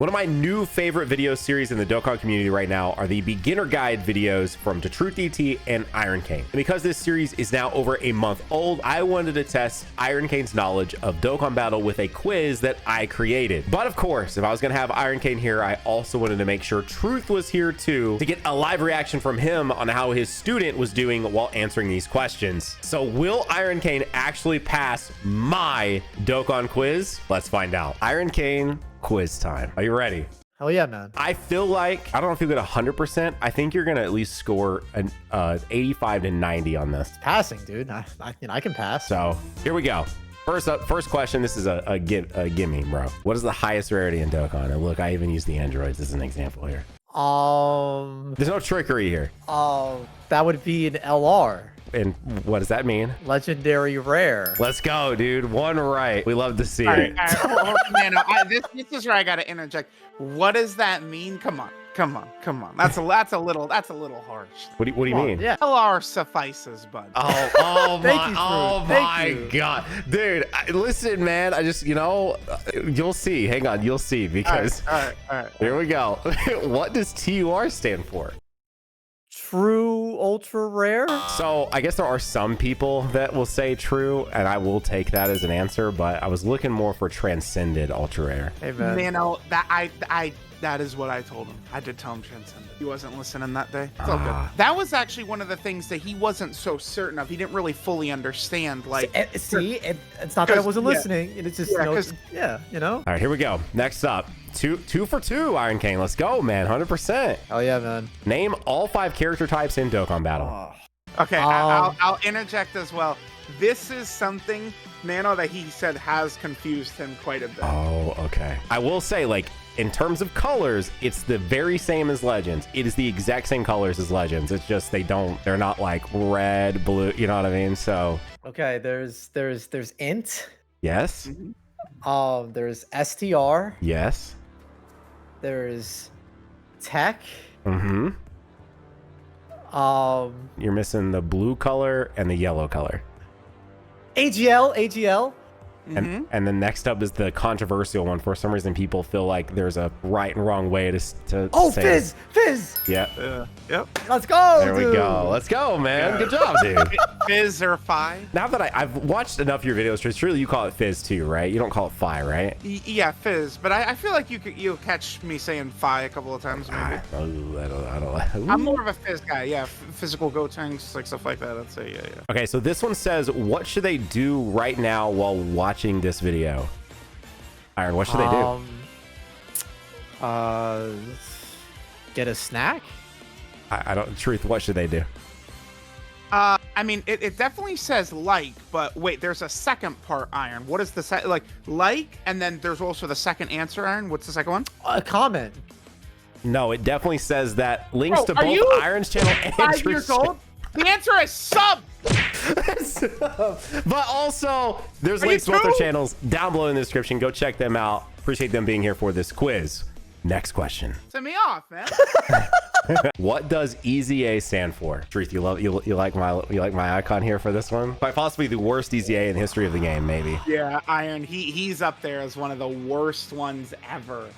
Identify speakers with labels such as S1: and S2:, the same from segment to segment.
S1: One of my new favorite video series in the Dokkan community right now are the beginner guide videos from DaTruthDT and Ironcane. And because this series is now over a month old, I wanted to test Ironcane's knowledge of Dokkan Battle with a quiz that I created. But of course, if I was going to have Ironcane here, I also wanted to make sure Truth was here too, to get a live reaction from him on how his student was doing while answering these questions. So will Ironcane actually pass my Dokkan quiz? Let's find out. Ironcane, quiz time. Are you ready?
S2: Hell yeah, man.
S1: I feel like, I don't know if you get 100%. I think you're going to at least score an 85 to 90 on this.
S2: Passing, dude. I can pass.
S1: So here we go. First question. This is a gimme, bro. What is the highest rarity in Dokkan? And look, I even use the androids as an example here. There's no trickery here.
S2: That would be an LR.
S1: And what does that mean?
S2: Legendary rare.
S1: Let's go, dude. One right. We love to see it.
S3: Hold on, man. This is where I gotta interject. What does that mean? Come on. That's a little harsh.
S1: What do you mean?
S2: Yeah.
S3: LR suffices, bud.
S1: Oh
S2: Thank
S1: my
S2: you.
S1: God, dude. Listen, man. I just, you'll see. Hang on, you'll see because.
S3: All right.
S1: Here we go. What does TUR stand for?
S2: True ultra rare.
S1: So I guess there are some people that will say true, and I will take that as an answer. But I was looking more for transcended ultra rare.
S2: Hey, man.
S3: That is what I told him. I did tell him transcendent. He wasn't listening that day. It's all good. That was actually one of the things that he wasn't so certain of. He didn't really fully understand. Like,
S2: it's not that I wasn't listening. It's just,
S1: All right, here we go. Next up, two for two, Ironcane. Let's go, man. 100%.
S2: Hell yeah, man.
S1: Name all 5 character types in Dokkan Battle.
S3: Okay, I'll interject as well. This is something, Nano, that he said has confused him quite a bit.
S1: Oh, okay. I will say, like, in terms of colors, it's the very same as Legends. It is the exact same colors as Legends. It's just they're not like red, blue, you know what I mean? So
S2: Okay, there's int.
S1: yes.
S2: There's STR.
S1: Yes.
S2: There's tech.
S1: Mm-hmm. You're missing the blue color and the yellow color.
S2: AGL.
S1: And then next up is the controversial one. For some reason, people feel like there's a right and wrong way to say
S2: Fizz! Fizz!
S1: Yeah.
S3: Yep.
S2: Let's go,
S1: There we go. Let's go, man. Good job, dude.
S3: Fizz or Phi?
S1: Now that I've watched enough of your videos, Tris, surely you call it Fizz too, right? You don't call it Phi, right?
S3: Yeah, Fizz. But I feel like you'll catch me saying Phi a couple of times, maybe.
S1: I don't.
S3: I'm more of a Fizz guy. Yeah, physical go tanks, like stuff like that. I'd say, yeah.
S1: Okay, so this one says, what should they do right now while watching this video? Iron, what should they do?
S2: Get a snack.
S1: I don't. Truth, what should they do?
S3: I mean, it definitely says like, but wait, there's a second part, Iron. What is the like, and then there's also the second answer, Iron. What's the second one?
S2: A comment.
S1: No, it definitely says that links to
S3: are
S1: both
S3: you
S1: Iron's channel and
S3: 5
S1: Truth's
S3: years old? The answer is sub.
S1: But also, there's links to both their channels down below in the description. Go check them out. Appreciate them being here for this quiz. Next question.
S3: Send me off, man.
S1: What does EZA stand for? Truth, you like my icon here for this one? Quite possibly the worst EZA in the history of the game, maybe.
S3: Yeah, Iron. He's up there as one of the worst ones ever.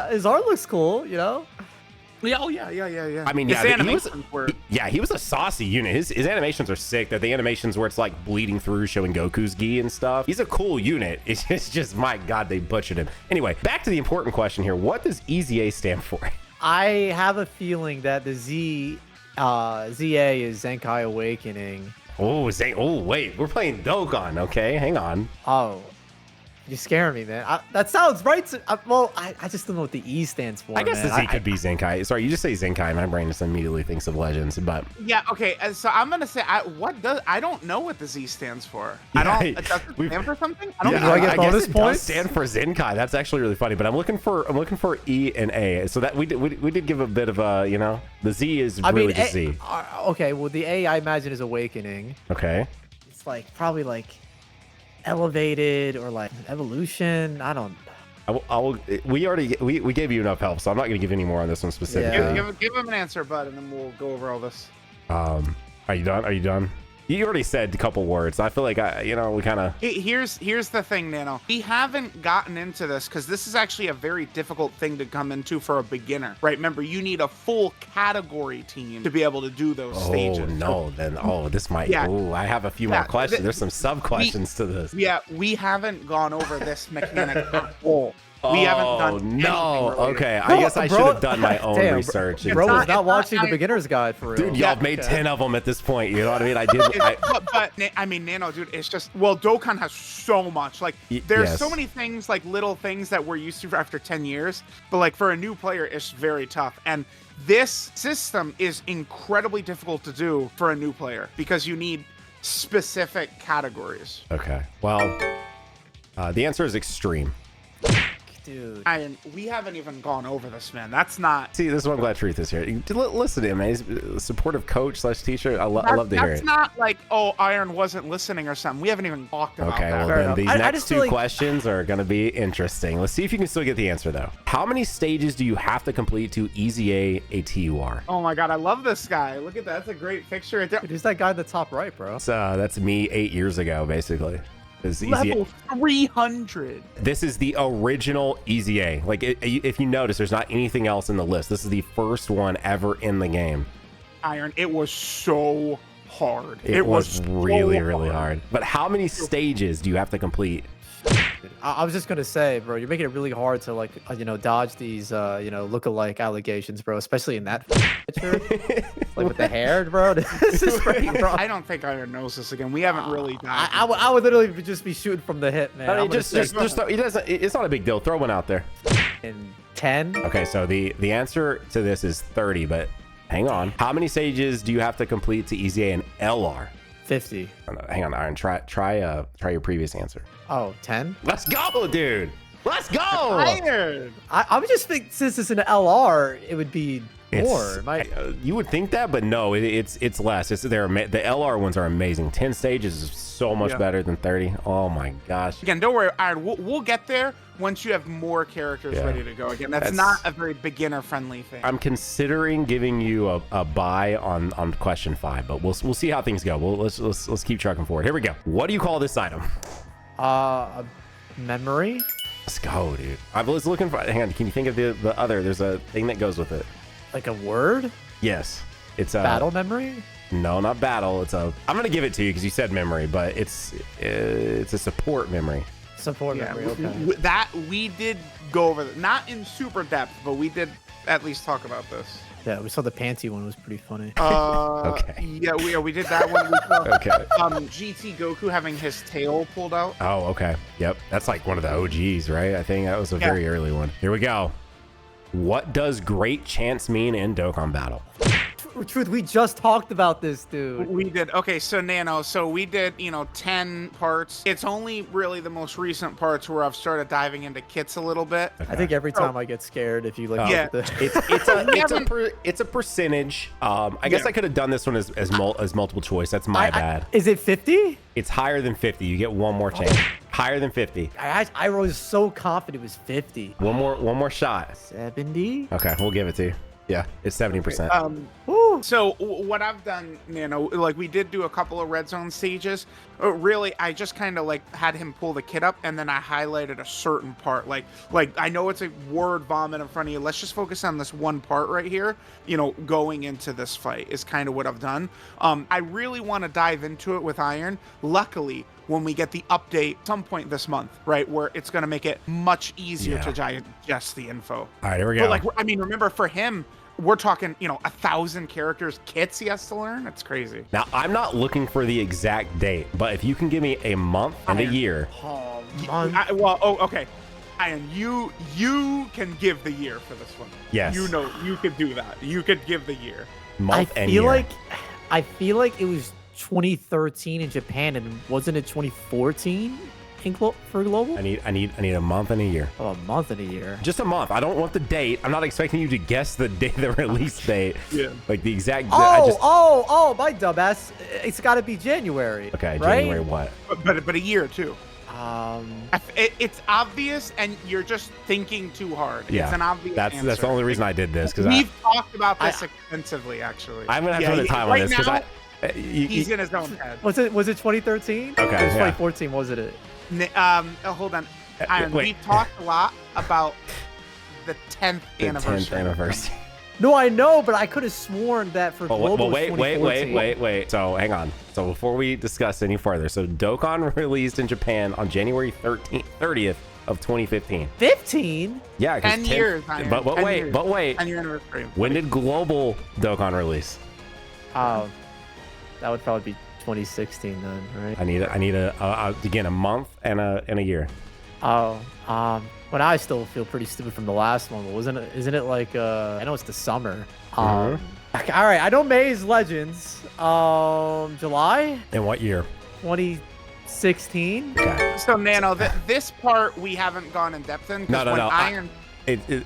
S2: His art looks cool, you know.
S3: Yeah,
S1: I mean,
S3: His
S1: yeah,
S3: animations were.
S1: he was a saucy unit. His animations are sick. They're the animations where it's like bleeding through, showing Goku's gi and stuff. He's a cool unit. It's just, my God, they butchered him. Anyway, back to the important question here. What does EZA stand for?
S2: I have a feeling that the ZA is Zenkai Awakening.
S1: Oh, wait, we're playing Dokkan, okay? Hang on.
S2: Oh, you scare me, man. That sounds right. I just don't know what the E stands for.
S1: I guess
S2: man.
S1: the Z could be Zenkai. Sorry, you just say Zenkai. My brain just immediately thinks of Legends, but
S3: Yeah. Okay. So I'm gonna say, I don't know what the Z stands for.
S1: Yeah,
S3: It doesn't stand for something. I don't
S1: yeah,
S3: know.
S2: Do I get
S1: guess
S2: bonus
S1: it
S2: points?
S1: does stand for Zenkai. That's actually really funny. But I'm looking for E and A. So that we did give a bit of a, the Z is really the Z.
S2: Okay, well the A I imagine is Awakening.
S1: Okay.
S2: It's probably elevated or evolution. I don't.
S1: We gave you enough help, so I'm not going to give any more on this one specifically.
S2: Yeah.
S3: Give him an answer, bud, and then we'll go over all this.
S1: Are you done? You already said a couple words. I feel like we kind of.
S3: Here's the thing, Nano. We haven't gotten into this because this is actually a very difficult thing to come into for a beginner, right? Remember, you need a full category team to be able to do those stages.
S1: Oh no, then this might.
S3: Yeah.
S1: Oh, I have a few more questions. There's some sub questions to this.
S3: Yeah, we haven't gone over this mechanic at all. We haven't done
S1: no.
S3: anything
S1: Okay, I guess I should have done my own
S2: Damn,
S1: research.
S2: Bro was
S3: it's
S2: not watching the
S3: not-
S2: beginner's guide for real.
S1: Dude, y'all made 10 of them at this point. You know what I mean? I did.
S3: but I mean, Nano, dude, it's just, well, Dokkan has so much. Like, there's so many things, like little things that we're used to after 10 years. But like for a new player, it's very tough. And this system is incredibly difficult to do for a new player because you need specific categories.
S1: Okay. Well, the answer is extreme.
S2: Dude.
S3: And we haven't even gone over this, man. That's not.
S1: See, this is why I'm glad Truth is here. Listen to him, man. He's a supportive coach / teacher. I love to hear it.
S3: That's not like, oh, Iron wasn't listening or something. We haven't even talked about
S1: Okay,
S3: that.
S1: well then these next
S2: just
S1: two
S2: feel like-
S1: questions are going to be interesting. Let's see if you can still get the answer though. How many stages do you have to complete to easy a TUR?
S3: Oh my god, I love this guy. Look at that. That's a great picture right there.
S2: Dude, who's that guy in the top right, bro?
S1: So that's me 8 years ago, basically. It's easy.
S3: Level 300.
S1: This is the original Easy A. Like, if you notice, there's not anything else in the list. This is the first one ever in the game.
S3: Iron, it was so hard.
S1: It was really,
S3: so
S1: really hard. But how many stages do you have to complete?
S2: I was just gonna say, bro, you're making it really hard to like, dodge these, look-alike allegations, bro. Especially in that picture, like with the hair, bro. This is pretty, bro.
S3: I don't think Iron knows this again. We haven't really died.
S2: I would literally just be shooting from the hip, man.
S1: I mean,
S2: I'm gonna say
S1: it's not a big deal. Throw one out there.
S2: in 10.
S1: Okay, so the answer to this is 30, but hang on. How many stages do you have to complete to Easy A and LR?
S2: 50.
S1: Oh, no, hang on, Iron. Try your previous answer.
S2: Oh, 10?
S1: Let's go, dude. Let's go.
S3: Iron.
S2: I would just think since it's an LR, it would be more.
S1: You would think that, but no, it's less. The LR ones are amazing. 10 stages is so much better than 30. Oh my gosh.
S3: Again, don't worry, Iron. We'll get there once you have more characters ready to go. Again, that's not a very beginner-friendly thing.
S1: I'm considering giving you a buy on question 5, but we'll see how things go. Let's keep trucking forward. Here we go. What do you call this item?
S2: A memory?
S1: Let's go, dude. I was looking for. Hang on. Can you think of the other? There's a thing that goes with it.
S2: Like a word?
S1: Yes. It's a
S2: Battle memory?
S1: No, not battle. I'm gonna give it to you because you said memory, but it's a support memory.
S2: Support memory. Okay.
S3: That we did go over, not in super depth, but we did at least talk about this.
S2: Yeah, we saw the panty one. It was pretty funny.
S1: Okay.
S3: Yeah, we did that one. We saw,
S1: Okay.
S3: GT Goku having his tail pulled out.
S1: Oh, okay. Yep. That's like one of the OGs, right? I think that was a very early one. Here we go. What does great chance mean in Dokkan Battle?
S2: Truth, we just talked about this, dude.
S3: We did. Okay, so Nano, so we did, 10 parts. It's only really the most recent parts where I've started diving into kits a little bit.
S2: I think every time I get scared, if you like,
S3: Yeah.
S1: It's a percentage. I guess I could have done this one as multiple choice. That's my bad.
S2: Is it 50?
S1: It's higher than 50. You get one more chance. Higher than 50.
S2: I was so confident it was 50.
S1: One more shot.
S2: 70?
S1: Okay, we'll give it to you. Yeah, it's 70%.
S3: So what I've done, like we did do a couple of red zone stages. Really, I just kind of like had him pull the kit up, and then I highlighted a certain part. Like I know it's a word vomit in front of you. Let's just focus on this one part right here. Going into this fight is kind of what I've done. I really want to dive into it with Iron. Luckily, when we get the update some point this month, right, where it's going to make it much easier to digest the info.
S1: All right, here we go.
S3: But remember for him, we're talking, 1,000 characters kits he has to learn. That's crazy.
S1: Now, I'm not looking for the exact date, but if you can give me a month and a year.
S2: Oh,
S3: Okay. Ian, you can give the year for this one.
S1: Yes.
S3: You could do that. You could give the year.
S1: Month and year.
S2: I feel like it was 2013 in Japan, and wasn't it 2014 for global?
S1: I need a month and a year.
S2: Oh, a month and a year.
S1: Just a month. I don't want the date. I'm not expecting you to guess the release date.
S3: Yeah.
S1: Like the exact.
S2: Oh, my dumbass. It's got to be January.
S1: Okay,
S2: right?
S1: January what?
S3: But a year too.
S2: It's
S3: obvious, and you're just thinking too hard.
S1: Yeah,
S3: it's an obvious answer.
S1: That's the only reason I did this, because
S3: we've talked about this extensively, actually.
S1: I'm gonna have to put a time on this because
S3: He's in his own head.
S2: Was it 2013?
S1: Okay,
S2: It was
S1: yeah.
S2: 2014, wasn't it?
S3: Hold on, Iron.
S1: wait.
S3: We talked a lot about the 10th
S1: The
S3: anniversary.
S1: 10th anniversary.
S2: No, I know, but I could have sworn that for
S1: Well,
S2: global
S1: wait.
S2: was 2014.
S1: Wait. So hang on. So before we discuss any further, so Dokkan released in Japan on January 30th of 2015.
S2: 15?
S1: Yeah,
S3: 10 years. Iron.
S1: But
S3: 10
S1: wait,
S3: years.
S1: but wait.
S3: 10-year anniversary.
S1: When did global Dokkan release?
S2: Oh, that would probably be 2016 then, right?
S1: I need again a month and a year.
S2: Oh, but I still feel pretty stupid from the last one. But isn't it like I know it's the summer. Okay, all right, I know May's Legends. July
S1: In what year?
S2: 2016.
S1: Okay.
S3: So Nano, this part we haven't gone in depth in. 'Cause
S1: No.
S3: When Iron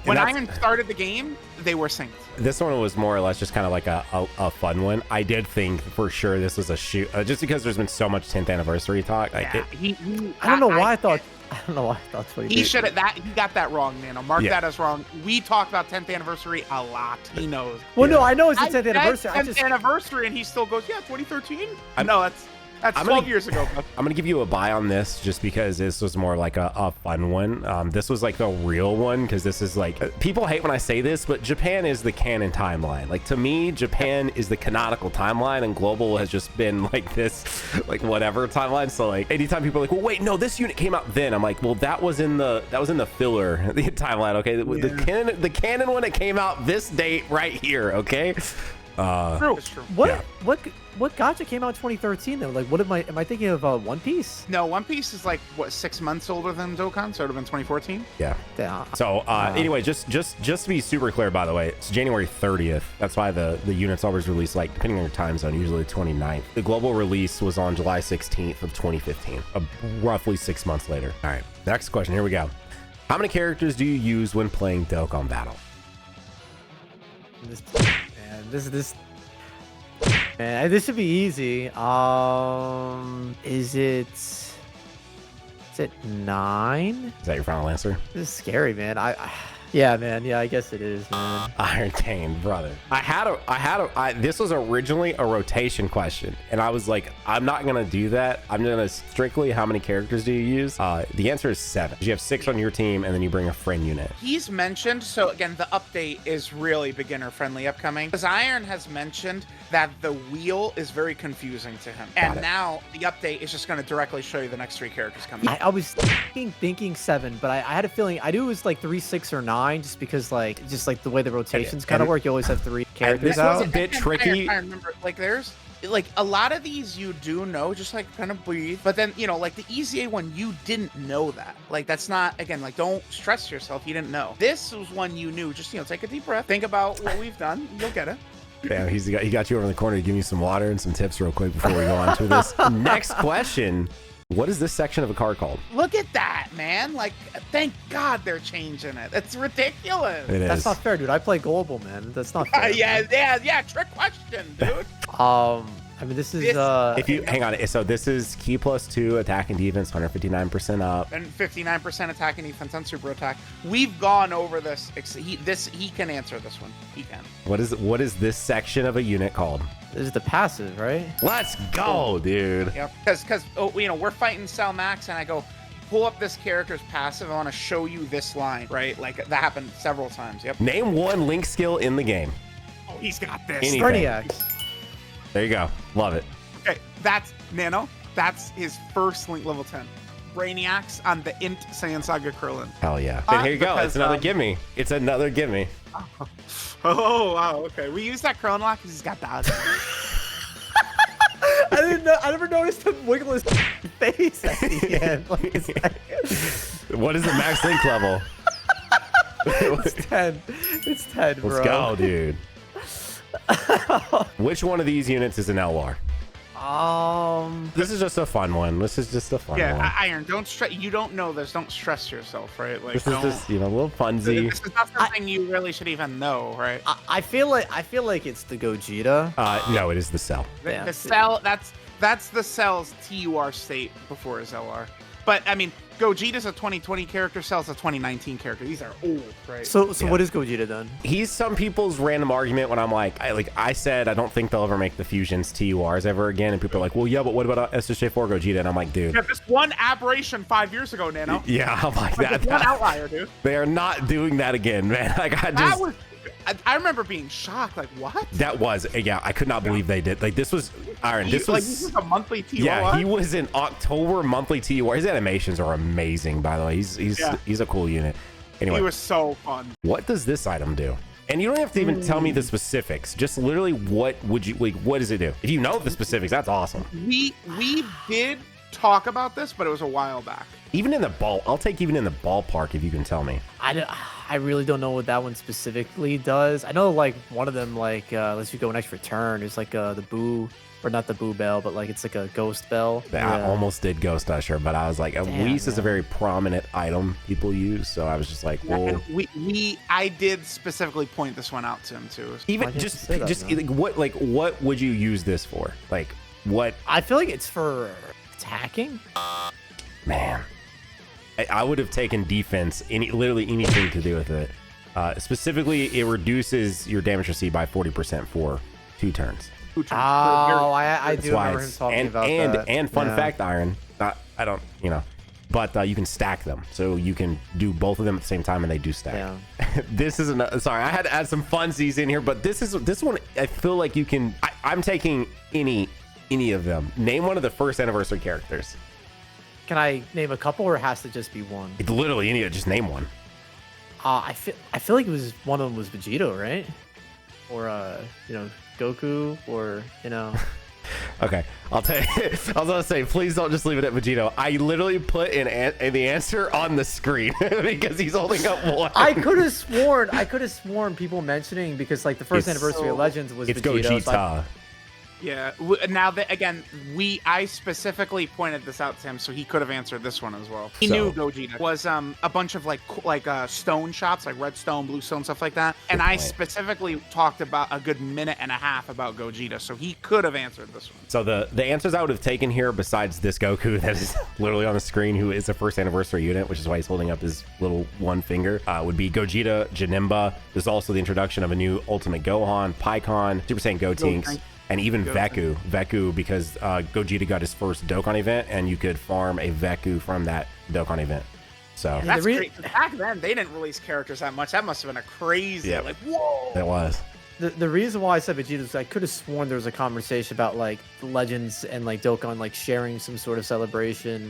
S1: When
S3: Iron started the game, they were synced.
S1: This one was more or less just kind of like a fun one. I did think for sure this was a shoot, just because there's been so much 10th anniversary talk. Like
S3: Yeah,
S2: I don't know why I thought. I don't know why I thought 20.
S3: He should have he got that wrong, Nano. Mark
S1: Yeah.
S3: that as wrong. We talked about 10th anniversary a lot. He knows.
S2: Well, no, I know it's the
S3: I
S2: 10th
S3: said
S2: anniversary. I
S3: 10th
S2: just
S3: anniversary, and he still goes, yeah, 2013.
S1: I'm-
S3: No, that's
S1: I'm
S3: 12
S1: gonna-
S3: years ago. Bro.
S1: I'm gonna give you a buy on this just because this was more like a fun one. This was like the real one because this is like people hate when I say this, but Japan is the canon timeline. Like to me, Japan is the canonical timeline, and global has just been like this, like whatever timeline. So like anytime people are like, well, wait, no, this unit came out then. I'm like, well, that was in the filler the timeline. Okay, the canon one, it came out this date right here. Okay.
S3: True. It's true.
S2: what gacha came out in 2013 though? Like, what am I thinking of? One Piece?
S3: No, One Piece is like what 6 months older than Dokkan, so it would have been 2014.
S1: Yeah.
S2: Yeah.
S1: So anyway, just to be super clear, by the way, it's January 30th. That's why the units always release, like depending on your time zone, usually the 29th. The global release was on July 16th of 2015, roughly 6 months later. All right, next question. Here we go. How many characters do you use when playing Dokkan Battle?
S2: This should be easy. Is it 9?
S1: Is that your final answer?
S2: This is scary, man. Yeah, man. Yeah, I guess it is, man.
S1: Ironcane, brother. This was originally a rotation question, and I was like, I'm not gonna do that. I'm gonna strictly how many characters do you use? The answer is 7. You have 6 on your team, and then you bring a friend unit.
S3: He's mentioned, so again, the update is really beginner friendly upcoming. Because Iron has mentioned that the wheel is very confusing to him. And now the update is just going to directly show you the next 3 characters coming.
S2: I was thinking 7, but I had a feeling I knew it was like 3, 6, or 9, just because like the way the rotations kind of work. You always have 3 characters
S1: this
S2: out.
S1: was a bit tricky.
S3: I remember, like, there's like a lot of these you do know, just like kind of breathe. But then, you know, like the Easy A one, you didn't know that. Like, that's not, again, like, don't stress yourself. You didn't know. This was one you knew. Just, you know, take a deep breath. Think about what we've done. You'll get it.
S1: Damn, he got you over in the corner to give me some water and some tips real quick before we go on to this next question. What is this section of a card called?
S3: Look at that, man. Like, thank God they're changing it. It's ridiculous.
S1: It
S2: That's
S1: is.
S2: not fair, dude. I play global, man. That's not fair.
S3: Yeah. Trick question, dude.
S2: I mean, this is
S1: If you hang on, so this is key +2 attack and defense, 159% up.
S3: And 59% attack and defense on super attack. We've gone over this. He can answer this one. He can.
S1: What is this section of a unit called?
S2: this is the passive, right?
S1: Let's go, dude.
S3: Yep. Because you know, we're fighting Cell Max, and I go, pull up this character's passive. I want to show you this line, right? Like that happened several times. Yep.
S1: Name one Link skill in the game.
S3: Oh, he's got this.
S1: Anything.
S2: Brainiacs.
S1: There you go. Love it.
S3: Okay, that's Nano. That's his first Link level 10. Brainiacs on the Int Saiyan Saga Krillin.
S1: Hell yeah. And here you go.
S3: Because,
S1: It's another gimme. It's another gimme.
S3: Oh, wow. Okay. We use that Krillin lock because he's got dodge.
S2: I didn't know. I never noticed him wiggle his face at the end. Like, it's
S1: What is the max Link level?
S2: it's 10. It's 10, bro.
S1: Let's go, dude. Which one of these units is an LR? This is just a fun one. This is just a fun one.
S3: Yeah, Iron, don't stress. You don't know this. Don't stress yourself, right? Like,
S1: This is just, a little funsy.
S3: This is not something you really should even know, right?
S2: I feel like it's the Gogeta.
S1: No, it is the Cell.
S3: The
S2: Yeah.
S3: Cell, that's the Cell's TUR state before his LR. But I mean, Gogeta's a 2020 character, Cell's a 2019 character. These are old, right?
S2: So what is Gogeta then?
S1: He's some people's random argument when I'm like I said I don't think they'll ever make the fusions TURs ever again, and people are like, well, yeah, but what about SSJ4 Gogeta? And I'm like, dude,
S3: yeah, this one aberration 5 years ago, Nano.
S1: yeah, I'm like that.
S3: One outlier, dude.
S1: They are not doing that again, man. Like
S3: I remember being shocked. Like, what?
S1: That was, yeah, I could not believe they did. Like, this was Iron. This was
S3: a monthly TUR.
S1: Yeah, he was in October monthly TUR. His animations are amazing, by the way. He's a cool unit. Anyway,
S3: he was so fun.
S1: What does this item do? And you don't have to even tell me the specifics. Just literally, what would you like? What does it do? If you know the specifics, that's awesome.
S3: We did talk about this, but it was a while back.
S1: Even in the I'll take even in the ballpark if you can tell me.
S2: I really don't know what that one specifically does. I know like one of them like lets you go an extra turn. It's like the boo, or not the boo bell, but like it's like a ghost bell.
S1: I almost did Ghost Usher, but I was like, Whis is a very prominent item people use, so I was just like, well.
S3: And I did specifically point this one out to him too.
S1: Even just what would you use this for? Like what?
S2: I feel like it's for attacking.
S1: Man. I would have taken defense, literally anything to do with it. Specifically, it reduces your damage received by 40% for 2 turns.
S2: Oh, I do remember him talking about that.
S1: And fun fact, Iron, I don't, but you can stack them. So you can do both of them at the same time and they do stack. Yeah. This is sorry, I had to add some funsies in here, but this one, I feel like you can, I'm taking any of them. Name one of the first anniversary characters.
S2: Can I name a couple, or it has to just be one?
S1: It's literally any. Just name one.
S2: I feel like it was one of them was Vegito, right? Or Goku, or
S1: Okay, I'll tell you. I was gonna say, please don't just leave it at Vegito. I literally put in the answer on the screen because he's holding up one.
S2: I could have sworn people mentioning, because like the first anniversary of Legends was Vegito.
S1: Gogeta.
S3: Yeah. Now that again, I specifically pointed this out to him, so he could have answered this one as well. He knew Gogeta was a bunch of like stone shops, like redstone, bluestone, stuff like that. And I specifically talked about a good minute and a half about Gogeta, so he could have answered this one. So
S1: the answers I would have taken here, besides this Goku that is literally on the screen, who is a first anniversary unit, which is why he's holding up his little one finger, would be Gogeta, Janemba. There's also the introduction of a new Ultimate Gohan, Pikkon, Super Saiyan Gotenks. And even Veku, because Gogeta got his first Dokkan event, and you could farm a Veku from that Dokkan event. So
S3: that's great. Back then, they didn't release characters that much. That must have been a crazy, like, whoa.
S1: It was.
S2: The reason why I said Vegeta is I could have sworn there was a conversation about like Legends and like Dokkan like sharing some sort of celebration.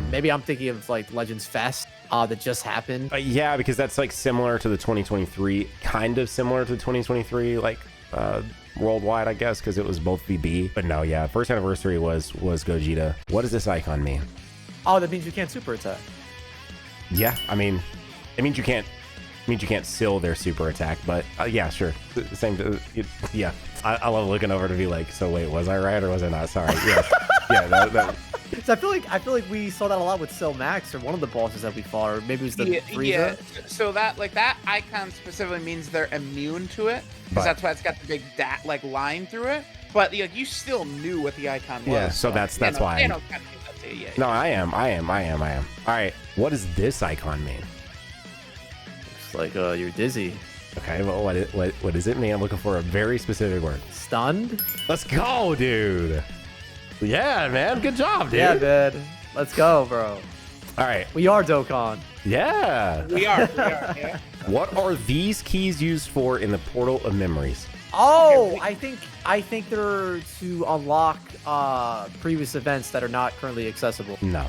S2: Maybe I'm thinking of like Legends Fest that just happened.
S1: Yeah, because that's like similar to the 2023, kind of similar to the 2023 like worldwide, I guess, because it was both VB. But no, yeah, first anniversary was Gogeta. What does this icon mean?
S2: Oh, that means you can't super attack.
S1: Yeah, I mean, it means you can't. Means you can't seal their super attack, but yeah, sure. Same. Yeah, I love looking over to be like, so wait, was I right or was I not? Sorry. Yes. Yeah.
S2: So I feel like we saw that a lot with Cell Max, or one of the bosses that we fought, or maybe it was the Frieza.
S3: Yeah. So that icon specifically means they're immune to it, because that's why it's got the big line through it. But you still knew what the icon was.
S1: Yeah. So that's why. No, I am. All right. What does this icon mean?
S2: Like you're dizzy.
S1: Okay, well, what does it mean? I'm looking for a very specific word.
S2: Stunned.
S1: Let's go, dude. Yeah, man. Good job, dude.
S2: Yeah, man. Let's go, bro.
S1: All right.
S2: We are Dokkan.
S1: Yeah.
S3: We are. Yeah.
S1: What are these keys used for in the Portal of Memories?
S2: Oh, I think they're to unlock previous events that are not currently accessible.
S1: No.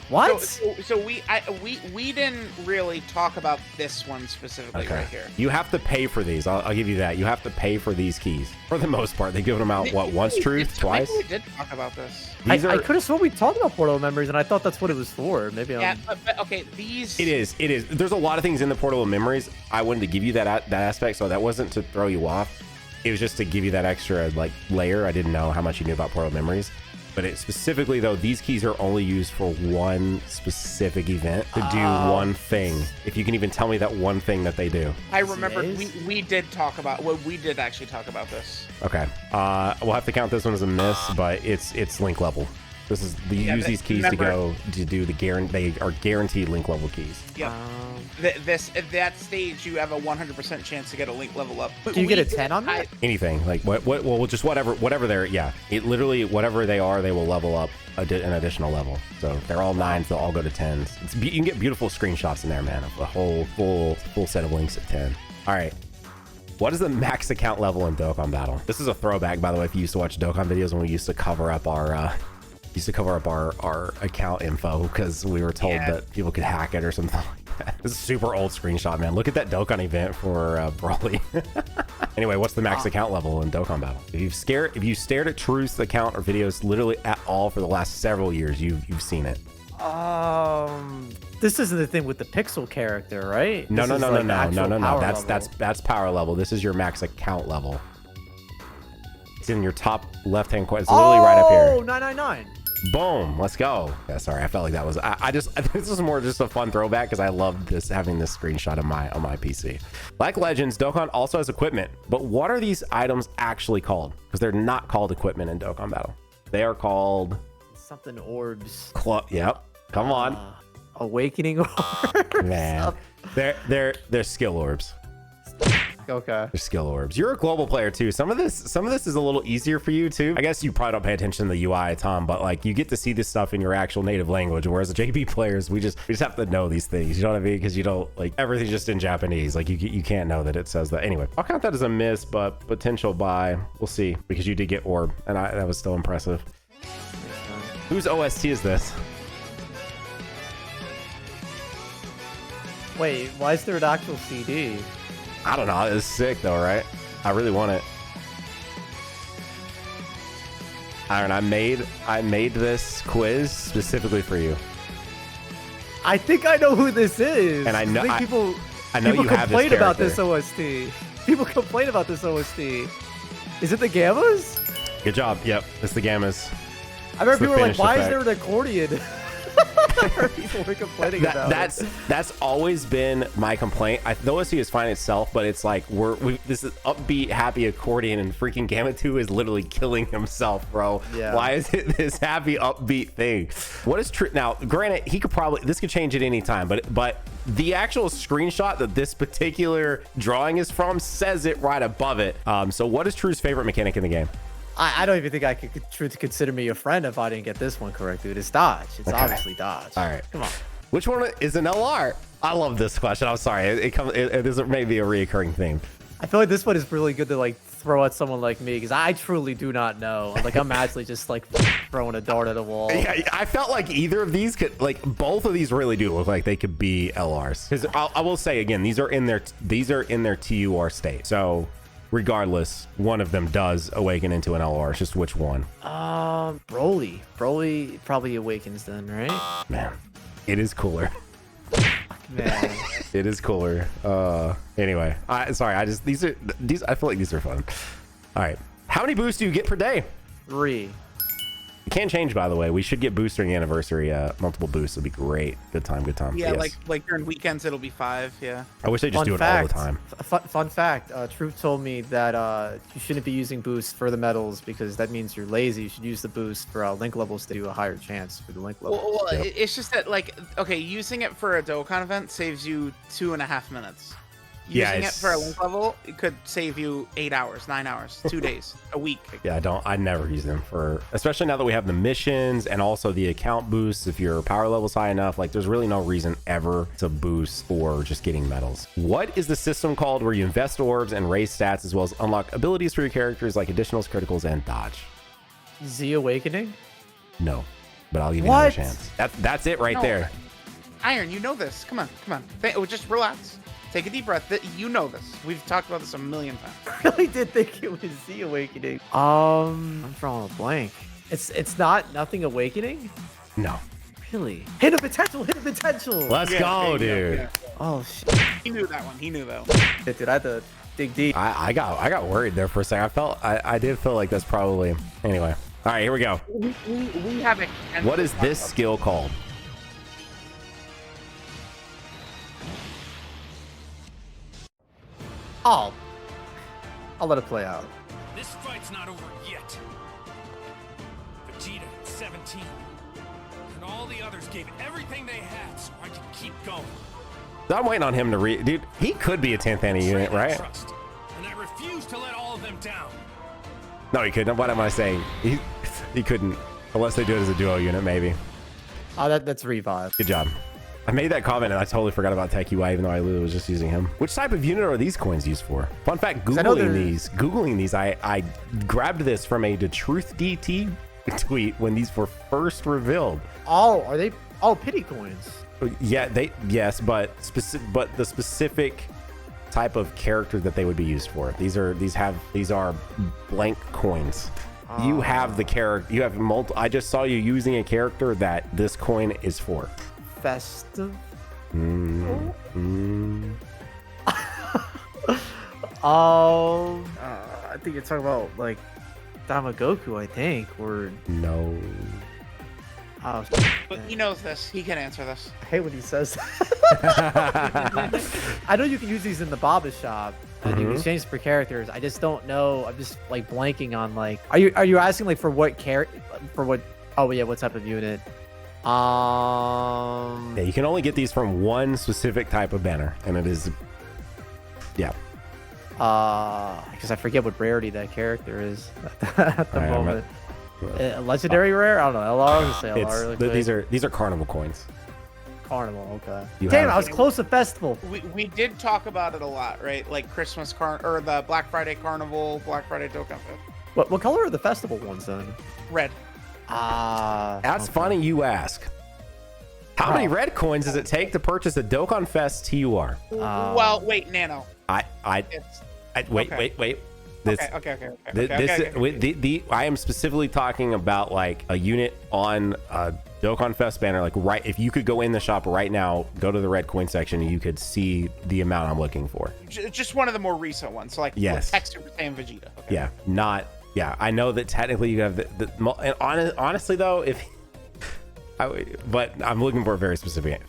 S2: What?
S3: So we didn't really talk about this one specifically right here.
S1: You have to pay for these. I'll give you that. You have to pay for these keys for the most part. They give them out once truth, twice.
S3: We did talk about this.
S2: I could have sworn we talked about Portal Memories, and I thought that's what it was for. Maybe.
S3: Yeah, but okay, these.
S1: It is. There's a lot of things in the Portal of Memories. I wanted to give you that aspect, so that wasn't to throw you off. It was just to give you that extra layer. I didn't know how much you knew about Portal of Memories. But specifically, though, these keys are only used for one specific event to do one thing. If you can even tell me that one thing that they do.
S3: I remember we did talk about. Well, we did actually talk about this.
S1: Okay. We'll have to count this one as a miss, but it's link level. This is the use these keys to go to do the they are guaranteed link level keys.
S3: Yeah. At that stage, you have a 100% chance to get a link level up.
S2: Do you get a 10 on that?
S1: Anything like well, just whatever they're it literally whatever they are, they will level up an additional level. So if they're all 9s, they'll all go to 10s. You can get beautiful screenshots in there, man, of a whole full set of links at 10. All right. What is the max account level in Dokkan Battle? This is a throwback, by the way, if you used to watch Dokkan videos when we used to cover up our account info because we were told that people could hack it or something like that. This is a super old screenshot, man. Look at that Dokkan event for Broly. Anyway, what's the max account level in Dokkan Battle? If you stared at Truth's account or videos literally at all for the last several years, you've seen it.
S2: This isn't the thing with the pixel character, right?
S1: No. That's power level. This is your max account level. It's in your top left-hand corner. It's literally right up here.
S2: Oh, 999.
S1: Boom. Let's go. Yeah, sorry. I felt like that was. This is more just a fun throwback because I love having this screenshot on my PC. Like Legends, Dokkan also has equipment, but what are these items actually called? Because they're not called equipment in Dokkan Battle. They are called
S2: something orbs.
S1: Yep. Come on.
S2: Awakening orbs.
S1: Man, they're skill orbs.
S2: Okay.
S1: They're skill orbs. You're a global player too. Some of this is a little easier for you too. I guess you probably don't pay attention to the UI a ton, but like you get to see this stuff in your actual native language. Whereas the JP players, we just have to know these things. You know what I mean? Because you don't like everything's just in Japanese. Like you can't know that it says that. Anyway, I'll count that as a miss, but potential buy. We'll see because you did get orb, and that was still impressive. Whose OST is this?
S2: Wait, why is there an actual CD?
S1: I don't know. It's sick though, right? I really want it. Iron, I made this quiz specifically for you.
S2: I think I know who this is.
S1: And I know
S2: people
S1: you have
S2: complain
S1: this
S2: about this OST. People complain about this OST. Is it the Gammas?
S1: Good job. Yep, it's the Gammas.
S2: I remember people were like, why is there an accordion? People were complaining about
S1: that's always been my complaint. The OST is fine itself, but it's like this is upbeat, happy accordion, and freaking Gamma 2 is literally killing himself, bro.
S2: Yeah.
S1: Why is it this happy, upbeat thing? What is true now? Granted, this could change at any time, but the actual screenshot that this particular drawing is from says it right above it. So what is True's favorite mechanic in the game?
S2: I don't even think I could truly consider me a friend if I didn't get this one correct, dude. It's dodge. It's obviously dodge.
S1: All right.
S2: Come on.
S1: Which one is an LR? I love this question. I'm sorry. It is maybe a reoccurring theme.
S2: I feel like this one is really good to like throw at someone like me because I truly do not know. Like I'm actually just like throwing a dart at a wall.
S1: Yeah, I felt like either of these could, like both of these really do look like they could be LRs. Because I will say again, these are in their TUR state. So regardless, one of them does awaken into an LR. It's just which one.
S2: Broly probably awakens then, right?
S1: Man, it is cooler.
S2: Man,
S1: it is cooler. Anyway, sorry. These I feel like these are fun. All right, how many boosts do you get per day?
S2: 3.
S1: It can change, by the way. We should get boosts during the anniversary. Multiple boosts would be great. Good time.
S3: Yeah,
S1: yes.
S3: like during weekends it'll be 5. Yeah.
S1: I wish they just do it all the time.
S2: Fun fact. Truth told me that you shouldn't be using boosts for the medals because that means you're lazy. You should use the boost for link levels to do a higher chance for the link level.
S3: Well, it's just that using it for a Dokkan event saves you 2.5 minutes. Using it for a link level, it could save you 8 hours, 9 hours, 2 days, a week.
S1: Yeah, I never use them for, especially now that we have the missions and also the account boosts. If your power level's high enough, like there's really no reason ever to boost for just getting medals. What is the system called where you invest orbs and raise stats as well as unlock abilities for your characters like additionals, criticals, and dodge?
S2: Z Awakening?
S1: No, but I'll give you another chance. That's it right there.
S3: Iron, you know this. Come on. Just relax. Take a deep breath. You know this. We've talked about this a million times.
S2: I really did think it was Z Awakening. I'm drawing a blank. It's nothing awakening?
S1: No.
S2: Really? Hidden potential.
S1: Let's go, dude.
S2: Yeah. Oh shit.
S3: He knew that one.
S2: Dude, I had to dig deep.
S1: I got worried there for a second. I did feel like that's probably anyway. All right, here we go.
S3: We have it.
S1: What is this skill called?
S2: I'll let it play out.
S4: This fight's not over yet. The Vegeta at 17. And all the others gave everything they had so I could keep going.
S1: I'm waiting on him to read. Dude, he could be a 10th annie unit, right?
S4: Trust, and I refuse to let all of them down.
S1: No, he couldn't. What am I saying? He couldn't. Unless they do it as a duo unit, maybe.
S2: Oh, that's revive.
S1: Good job. I made that comment and I totally forgot about Tech UI, even though I literally was just using him. Which type of unit are these coins used for? Fun fact, Googling these, I grabbed this from a DaTruthDT tweet when these were first revealed.
S2: Oh, are they? Oh, pity coins.
S1: Yeah, yes, but the specific type of character that they would be used for. These are blank coins. You have the character. You have I just saw you using a character that this coin is for.
S2: Festive. I think you're talking about like Damagoku, I think, or
S1: no.
S2: Oh,
S3: But he knows this. He can answer this.
S2: I hate when he says that. I know you can use these in the Baba shop. And you can exchange for characters. I just don't know. I'm just like blanking on like. Are you asking like for what character? For what? Oh yeah, what type of unit?
S1: Yeah, you can only get these from one specific type of banner, and it is. Yeah.
S2: Because I forget what rarity that character is at the moment. Legendary rare? I don't know. LR. Let's say LR really quick.
S1: These are carnival coins.
S2: Carnival, okay. Damn, I was close to festival.
S3: We did talk about it a lot, right? Like Christmas or the Black Friday Carnival, Black Friday Dokkan Fest.
S2: What color are the festival ones then?
S3: Red.
S1: That's funny you ask. How many red coins does it take to purchase a Dokkan Fest TUR?
S3: Well, wait, Nano.
S1: Wait.
S3: Okay.
S1: I am specifically talking about like a unit on a Dokkan Fest banner. Like if you could go in the shop right now, go to the red coin section, and you could see the amount I'm looking for.
S3: Just one of the more recent ones. So like
S1: yes.
S3: Tech Super Saiyan Vegeta. Okay.
S1: Yeah, not. Yeah, I know that technically you have and honestly though, but I'm looking for a very specific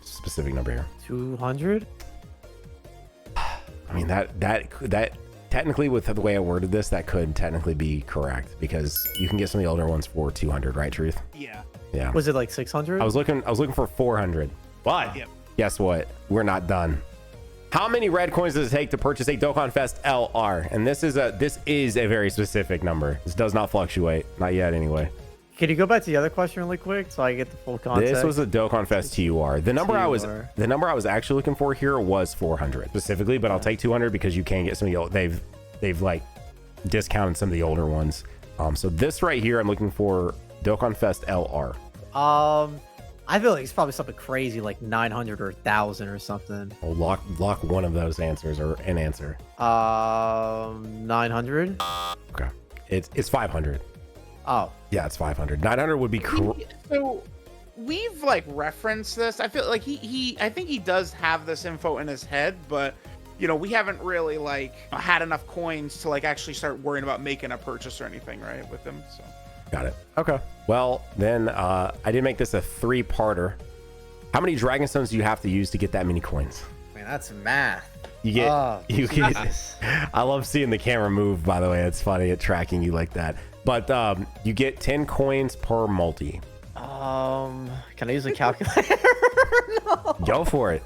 S1: number here.
S2: 200.
S1: I mean that technically, with the way I worded this, that could technically be correct because you can get some of the older ones for 200, right? Truth?
S3: Yeah.
S1: Yeah.
S2: Was it like 600?
S1: I was looking for 400, but guess what? We're not done. How many red coins does it take to purchase a Dokkan Fest LR? And this is a very specific number. This does not fluctuate, not yet anyway.
S2: Can you go back to the other question really quick so I get the full context?
S1: This was a Dokkan Fest TUR. The number I was actually looking for here was 400 specifically, but I'll take 200 because you can get some of the old, they've like discounted some of the older ones. So this right here, I'm looking for Dokkan Fest LR.
S2: I feel like it's probably something crazy like 900 or 1,000 or something.
S1: I'll lock one of those answers or an answer.
S2: 900.
S1: Okay, it's 500.
S2: Oh
S1: yeah, it's 500. 900 would be
S3: so we've like referenced this. I feel like I think he does have this info in his head, but you know, we haven't really like had enough coins to like actually start worrying about making a purchase or anything, right, with him. So
S1: got it. Okay, well then I did make this a 3-parter. How many dragon stones do you have to use to get that many coins?
S2: man, that's math.
S1: You get I love seeing the camera move, by the way. It's funny at tracking you like that. But you get 10 coins per multi.
S2: Can I use a calculator? No.
S1: Go for it.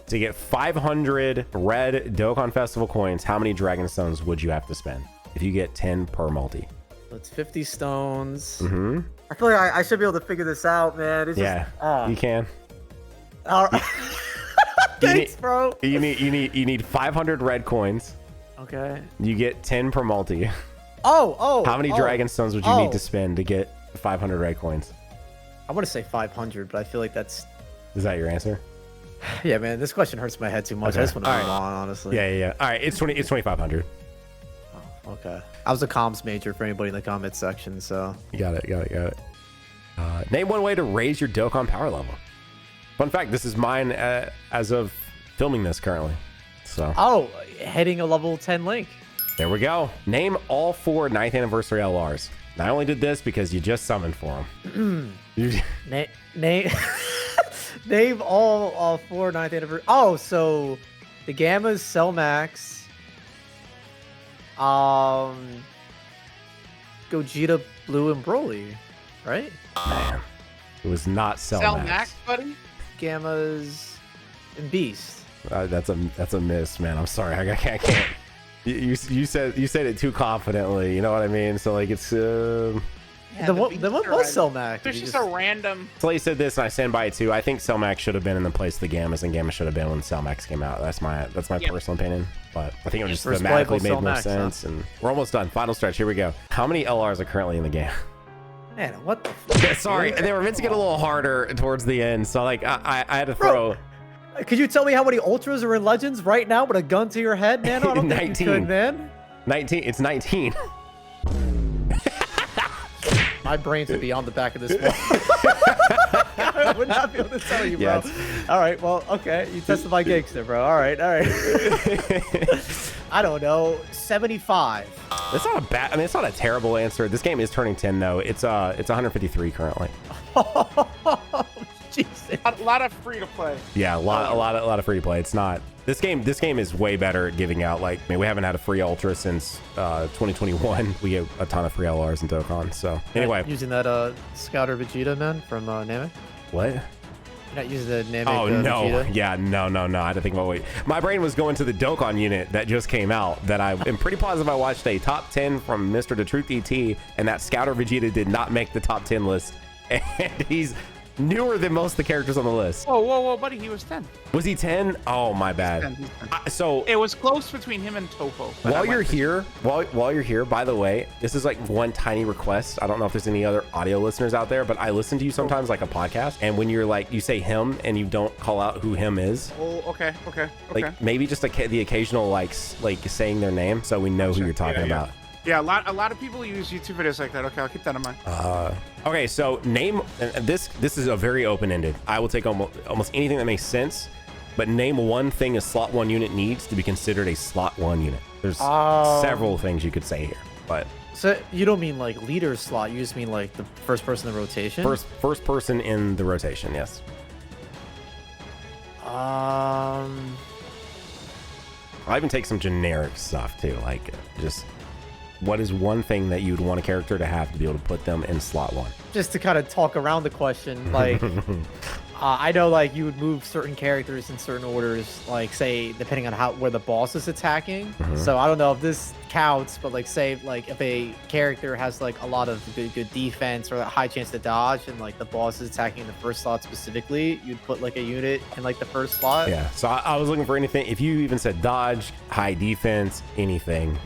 S1: To get 500 red Dokkan Festival coins, how many dragon stones would you have to spend if you get 10 per multi?
S2: It's 50 stones.
S1: Mm-hmm.
S2: I feel like I should be able to figure this out, man. It's
S1: yeah,
S2: just,
S1: you can.
S2: All right. Thanks, bro.
S1: You need 500 red coins.
S2: Okay.
S1: You get 10 per multi.
S2: Oh.
S1: How many dragon stones would you need to spend to get 500 red coins?
S2: I want to say 500, but I feel like that's.
S1: Is that your answer?
S2: Yeah, man. This question hurts my head too much.
S1: Okay.
S2: I just want to move on, honestly.
S1: Yeah. All right, it's 2,500.
S2: Oh, okay. I was a comms major for anybody in the comments section, so.
S1: You got it. Name one way to raise your Dokkan power level. Fun fact: this is mine as of filming this currently. So.
S2: Oh, heading a level 10 link.
S1: There we go. Name all 4 9th anniversary LRs. And I only did this because you just summoned for them.
S2: Name all 4 9th anniversary. Oh, so the Gammas, Cell Max, Gogeta, Blue, and Broly, right?
S1: Man, it was not
S3: Cell
S1: Cell
S3: Max, buddy.
S2: Gammas and Beast.
S1: That's a miss, man. I'm sorry. I can't. You said it too confidently. You know what I mean? So like it's.
S3: Yeah,
S2: the one was Cell Max.
S3: There's just a random.
S1: Slay said this, and I stand by it too. I think Cell Max should have been in the place of the Gammas, and Gamma should have been when Cell Max came out. That's my personal opinion. But I think it just
S2: First
S1: thematically
S2: playable
S1: made
S2: Cell
S1: more
S2: Max,
S1: sense. And we're almost done. Final stretch. Here we go. How many LRs are currently in the game?
S2: Man, what the?
S1: Yeah, sorry, they were meant to get a little harder towards the end, so like I had to throw.
S2: Could you tell me how many Ultras are in Legends right now with a gun to your head, man? I don't think you could, man.
S1: 19. It's 19.
S2: My brains would be on the back of this one. I would not be able to tell you, bro.
S1: Yeah,
S2: all right, well, okay. You tested my gangster, bro. All right. I don't know. 75.
S1: That's not a bad. I mean, it's not a terrible answer. This game is turning 10 though. It's 153 currently.
S2: Jesus.
S3: A lot of free to play.
S1: Yeah, a lot of free to play. It's not. This game is way better at giving out. Like, I mean, we haven't had a free Ultra since 2021. We get a ton of free LRs in Dokkan. So anyway,
S2: Using that Scouter Vegito, man, from Namek.
S1: what?
S2: You're not using the Namek.
S1: Oh no,
S2: Vegeta?
S1: yeah, no. I had to think about. Wait, my brain was going to the Dokkan unit that just came out. That I am pretty positive I watched a top 10 from Mr. DaTruthDT, and that Scouter Vegeta did not make the top 10 list, and he's newer than most of the characters on the list.
S3: Whoa, buddy, he was 10.
S1: Was he 10? Oh my bad.
S3: He's 10.
S1: So
S3: It was close between him and Topo. but I
S1: while you're
S3: went for-
S1: here, while you're here, by the way, this is like one tiny request. I don't know if there's any other audio listeners out there, but I listen to you sometimes like a podcast, and when you're like, you say him and you don't call out who him is,
S3: Oh, okay.
S1: like maybe just the occasional like saying their name so we know who you're talking about.
S3: Yeah, a lot of people use YouTube videos like that. Okay, I'll keep that in mind.
S1: Okay, so name this is a very open-ended. I will take almost anything that makes sense, but name one thing a slot 1 unit needs to be considered a slot 1 unit. There's several things you could say here, but
S2: So you don't mean like leader slot, you just mean like the first person in the rotation?
S1: first person in the rotation, yes.
S2: Um
S1: I'll even take some generic stuff too, like just what is one thing that you'd want a character to have to be able to put them in slot 1?
S2: just to kind of talk around the question, like I know like you would move certain characters in certain orders, like say depending on where the boss is attacking. So I don't know if this counts, but like say like if a character has like a lot of good defense or a high chance to dodge, and like the boss is attacking the first slot specifically, you'd put like a unit in like the first slot.
S1: Yeah, so I was looking for anything. If you even said dodge, high defense, anything,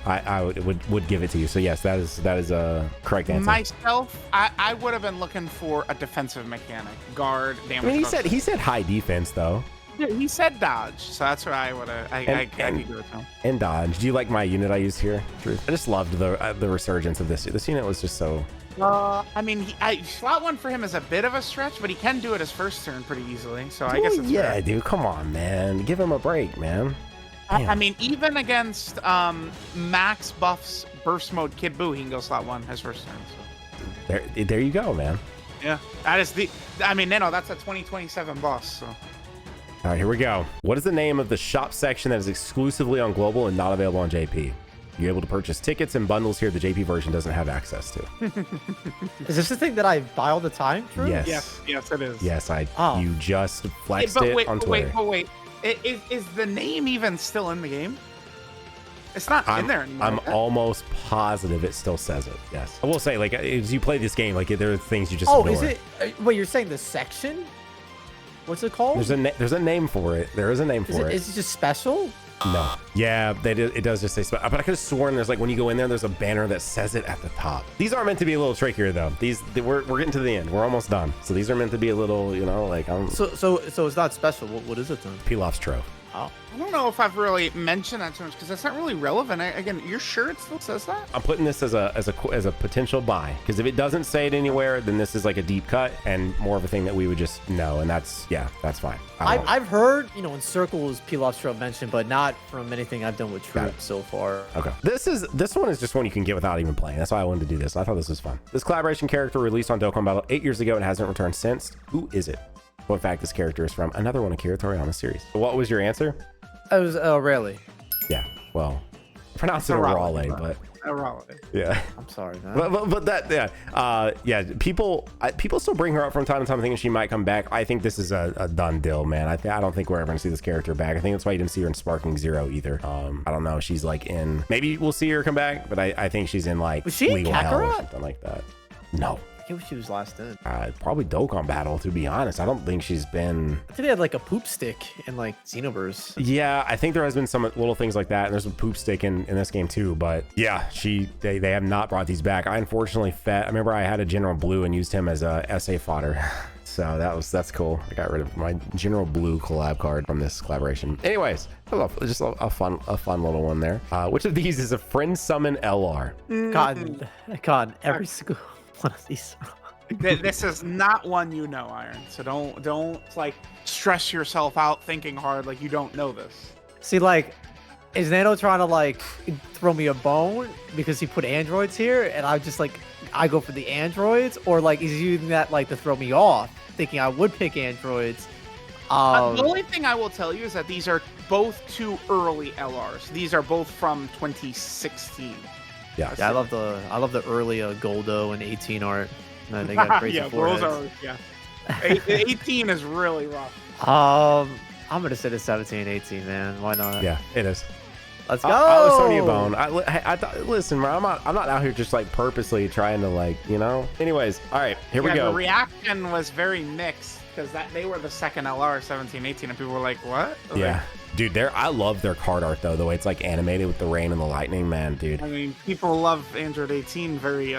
S1: I would give it to you. So yes, that is a correct answer.
S3: Myself, I would have been looking for a defensive mechanic, guard, damage.
S1: I mean, he said high defense though,
S3: he said dodge, so that's what I would have. I could do it to him.
S1: and dodge. Do you like my unit I used here, Truth? I just loved the resurgence of this. This unit was just so.
S3: I mean, slot 1 for him is a bit of a stretch, but he can do it his first turn pretty easily. So I guess it's
S1: yeah,
S3: fair.
S1: dude. Come on, man. Give him a break, man.
S3: I mean, even against Max Buff's burst mode Kid Buu, he can go slot 1 his first turn. So.
S1: There you go, man.
S3: Yeah, that is the. I mean, that's a 2027 boss. So.
S1: All right, here we go. What is the name of the shop section that is exclusively on Global and not available on JP? You're able to purchase tickets and bundles here the JP version doesn't have access to.
S2: Is this the thing that I buy all the time, Drew?
S1: Yes.
S3: Yes, it is.
S1: Yes,
S2: Oh.
S1: you just flexed
S3: But
S1: it
S3: wait,
S1: on Twitter.
S3: wait. Is the name even still in the game? It's not in there anymore.
S1: I'm
S3: right?
S1: almost positive it still says it. Yes. I will say, like, as you play this game, like, there are things you just
S2: Oh,
S1: ignore.
S2: is it? Wait, you're saying the section? What's it called?
S1: There's a name for it. There is a name for it.
S2: Is it just special?
S1: No. Yeah, it does just say but I could have sworn there's like when you go in there's a banner that says it at the top. These are meant to be a little trickier though. We're getting to the end. We're almost done. So these are meant to be a little, like
S2: So it's not special. What is it then?
S1: Pilaf's Trove.
S2: Oh.
S3: I don't know if I've really mentioned that too much because that's not really relevant. Again, you're sure it still says that?
S1: I'm putting this as a potential buy because if it doesn't say it anywhere, then this is like a deep cut and more of a thing that we would just know, and that's fine.
S2: I've heard, in circles Pilaf's Trove mentioned, but not from anything I've done with troops so far.
S1: Okay. This one is just one you can get without even playing. That's why I wanted to do this. I thought this was fun. This collaboration character released on Dokkan Battle 8 years ago and hasn't returned since. Who is it? Well, in fact, this character is from another one of Akira Toriyama's series. What was your answer?
S2: I was really.
S1: Yeah. Well, pronounce it a Raleigh, but yeah.
S2: I'm sorry, man.
S1: But that yeah, people still bring her up from time to time thinking she might come back. I think this is a done deal, man. I don't think we're ever gonna see this character back. I think that's why you didn't see her in Sparking Zero either. I don't know. She's like in, maybe we'll see her come back, but I think she's in like
S2: Was she in
S1: legal hell or
S2: Kakarot?
S1: something like that. No.
S2: I think she was last in.
S1: Probably Dokkan Battle, to be honest. I don't think she's been.
S2: I think they had like a poop stick in like Xenoverse.
S1: Yeah, I think there has been some little things like that, and there's a poop stick in this game too. But yeah, they have not brought these back. I unfortunately I remember I had a General Blue and used him as a SA fodder. So that's cool. I got rid of my General Blue collab card from this collaboration. Anyways, just a fun little one there. Which of these is a friend summon LR?
S2: Cotton, every single one of these.
S3: This is not one you know, Iron. So don't like stress yourself out thinking hard like you don't know this.
S2: See, like, is Nano trying to like throw me a bone because he put androids here, and I go for the androids, or like is he using that like to throw me off, thinking I would pick androids?
S3: The only thing I will tell you is that these are both too early LRs. These are both from 2016.
S1: Yeah,
S2: I love the early Goldo and 18 art. They got crazy foreheads.
S3: 18 is really rough.
S2: I'm gonna say the 17, 18, man. Why not?
S1: Yeah, it is.
S2: Let's go.
S1: I was throwing you a bone. I thought, listen, man, I'm not out here just like purposely trying to like, you know. Anyways, all right, here we go.
S3: The reaction was very mixed because they were the second LR 17, 18, and people were like, "What?"
S1: Yeah. Dude, I love their card art though. The way it's like animated with the rain and the lightning, man, dude.
S3: I mean, people love Android 18 very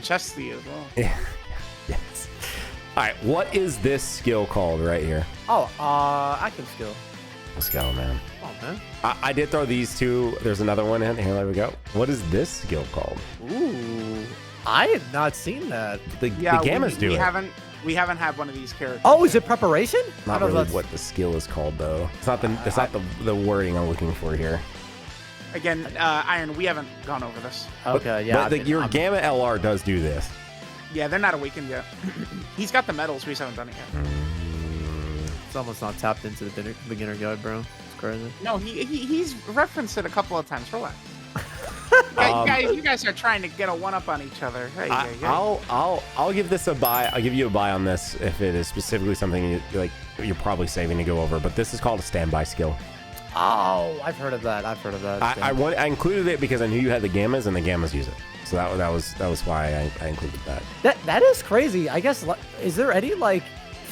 S3: chesty as well.
S1: Yeah. Yes. All right, what is this skill called right here?
S2: Oh, active skill.
S1: Let's go, man.
S2: Oh man.
S1: I did throw these two. There's another one in here. There we go. What is this skill called?
S2: Ooh, I had not seen that.
S1: The Gammas do it.
S3: We haven't had one of these characters.
S2: Oh, is it preparation?
S1: Not really what the skill is called though. It's not the wording I'm looking for here.
S3: Again, Iron, we haven't gone over this.
S2: Okay, yeah.
S1: But your Gamma LR does do this.
S3: Yeah, they're not awakened yet. He's got the medals. We just haven't done it yet.
S2: It's almost not tapped into the beginner guide, bro. It's crazy.
S3: No, he's referenced it a couple of times. Relax. You guys are trying to get a one-up on each other. Hey,
S1: I'll give this a buy. I'll give you a buy on this if it is specifically something you're probably saving to go over. But this is called a standby skill.
S2: Oh, I've heard of that.
S1: I included it because I knew you had the Gammas and the Gammas use it. So that was why I included that.
S2: That is crazy. I guess, is there any like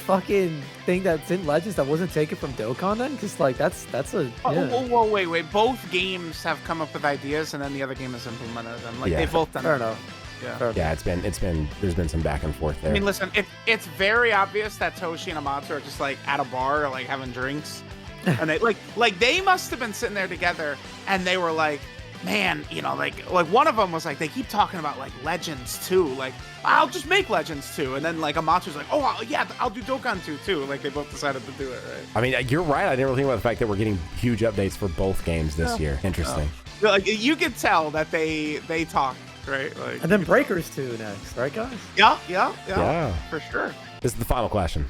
S2: fucking thing that's in Legends that wasn't taken from Dokkan then? Because like that's a yeah.
S3: Whoa, wait. Both games have come up with ideas, and then the other game has implemented them. Like they've both done.
S2: Fair enough.
S3: Yeah.
S1: It's been there's been some back and forth there.
S3: I mean, listen, it's very obvious that Toshi and Amatsu are just like at a bar, like having drinks, and they like they must have been sitting there together, and they were like, man, you know, like one of them was like, they keep talking about like Legends 2, like I'll just make Legends 2, and then like Amatsu's like, oh yeah, I'll do Dokkan 2 too. Like they both decided to do it, right?
S1: I mean, you're right. I didn't really think about the fact that we're getting huge updates for both games this year. Interesting.
S3: Like you could tell that they talk, right? Like,
S2: and then Breakers 2 next, right, guys?
S3: Yeah, for sure.
S1: This is the final question.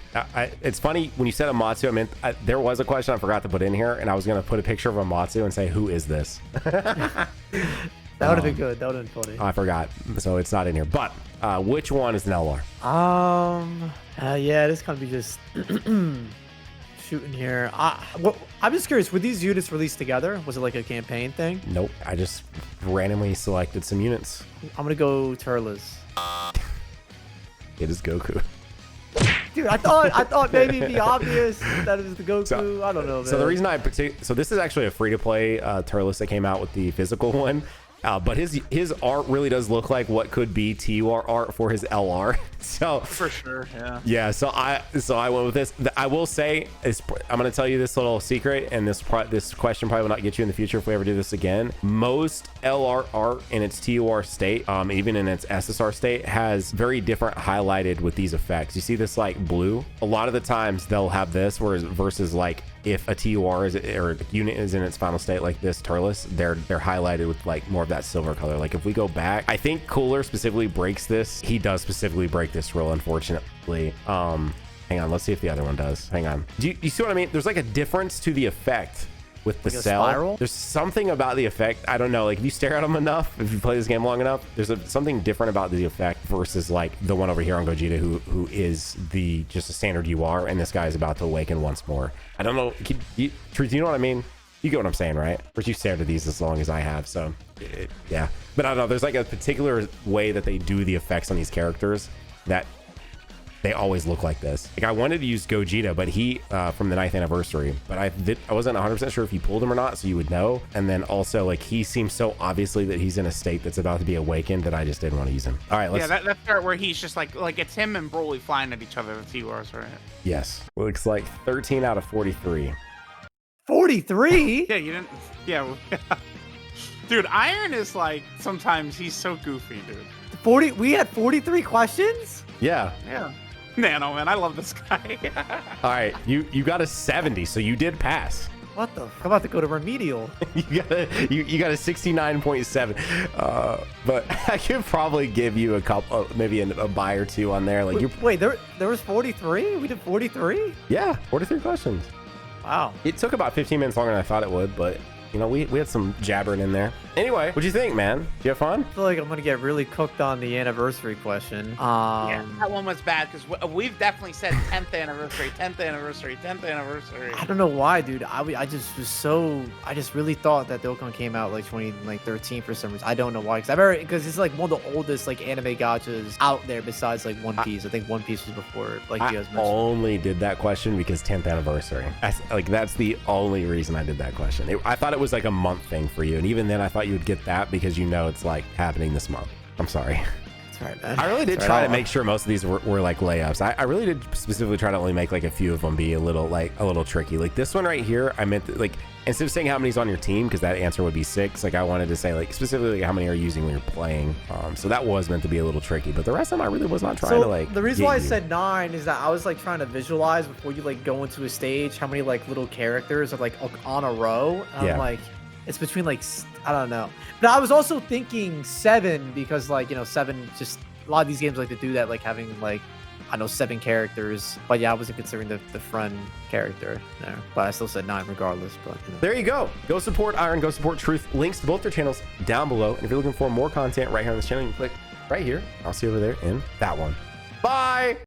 S1: It's funny when you said Amatsu. I mean, there was a question I forgot to put in here, and I was gonna put a picture of Amatsu and say, "Who is this?"
S2: That would have been good. That would have been funny.
S1: I forgot, so it's not in here. But which one is an LR?
S2: Yeah, this gonna be just shooting here. I'm just curious. Were these units released together? Was it like a campaign thing?
S1: Nope. I just randomly selected some units.
S2: I'm gonna go Turles.
S1: It is Goku.
S2: Dude, I thought maybe it'd be obvious that it was the Goku. I don't know, man.
S1: So the reason so this is actually a free-to-play Turles that came out with the physical one. But his art really does look like what could be TUR art for his LR. So
S3: for sure, yeah.
S1: Yeah, so I went with this. I will say, I'm going to tell you this little secret, and this question probably will not get you in the future if we ever do this again. Most LR art in its TUR state, even in its SSR state, has very different highlighted with these effects. You see this like blue? A lot of the times they'll have this, versus like if a TUR or a unit is in its final state like this Turles, they're highlighted with like more of that silver color. Like if we go back, I think Cooler specifically breaks this. He does specifically break this rule, unfortunately. Hang on, let's see if the other one does. Hang on. Do you see what I mean? There's like a difference to the effect with the
S2: Like a
S1: cell.
S2: spiral?
S1: There's something about the effect. I don't know. Like if you stare at them enough, if you play this game long enough, there's something different about the effect versus like the one over here on Vegito, who is just a standard UR, and this guy is about to awaken once more. I don't know. Truth, you know what I mean? You get what I'm saying, right? Of course, you stared at these as long as I have, so yeah. But I don't know. There's like a particular way that they do the effects on these characters that they always look like this. Like I wanted to use Gogeta, but he from the 9th anniversary, but I wasn't 100% sure if you pulled him or not, so you would know. And then also like he seems so obviously that he's in a state that's about to be awakened that I just didn't want to use him. All right, let's.
S3: Yeah, that part where he's just like it's him and Broly flying at each other with T-Wars, right?
S1: Yes, looks like 13 out of 43.
S2: 43?
S3: Yeah, you didn't. Yeah, dude, Iron is like sometimes he's so goofy, dude.
S2: 40. We had 43 questions.
S1: Yeah.
S3: Yeah. Nano, man, I love this guy.
S1: All right, you got a 70, so you did pass.
S2: What the? I'm about to go to remedial.
S1: you got a 69.7. But I could probably give you a couple, maybe a buy or two on there. Like
S2: Wait, there was 43. We did 43.
S1: Yeah, 43 questions.
S2: Wow.
S1: It took about 15 minutes longer than I thought it would, but you know, we had some jabbering in there. Anyway, what'd you think, man? Did you have fun?
S2: I feel like I'm gonna get really cooked on the anniversary question.
S3: Yeah, that one was bad because we've definitely said 10th anniversary, 10th anniversary, 10th anniversary.
S2: I don't know why, dude. I just really thought that Dokkan came out like 2013 for some reason. I don't know why, because it's like one of the oldest like anime gachas out there besides like One Piece. I think One Piece was before, like you guys mentioned.
S1: I only did that question because 10th anniversary. That's the only reason I did that question. I thought it was like a month thing for you, and even then I thought you would get that because you know it's like happening this month. I'm sorry.
S2: That's right, man.
S1: I really did try to make sure most of these were like layups. I really did specifically try to only make like a few of them be a little tricky. Like this one right here, I meant like instead of saying how many's on your team, because that answer would be 6, like I wanted to say like specifically how many are you using when you're playing. So that was meant to be a little tricky, but the rest of them I really was not trying to like.
S2: The reason why I said 9 is that I was like trying to visualize before you like go into a stage how many like little characters are like on a row. And I'm like, it's between like, I don't know. But I was also thinking 7 because like, 7 just a lot of these games like to do that, like having like, I know 7 characters. But yeah, I wasn't considering the friend character there. But I still said 9 regardless. But
S1: there you go. Go support Iron, go support Truth. Links to both their channels down below. And if you're looking for more content right here on this channel, you can click right here. I'll see you over there in that one. Bye.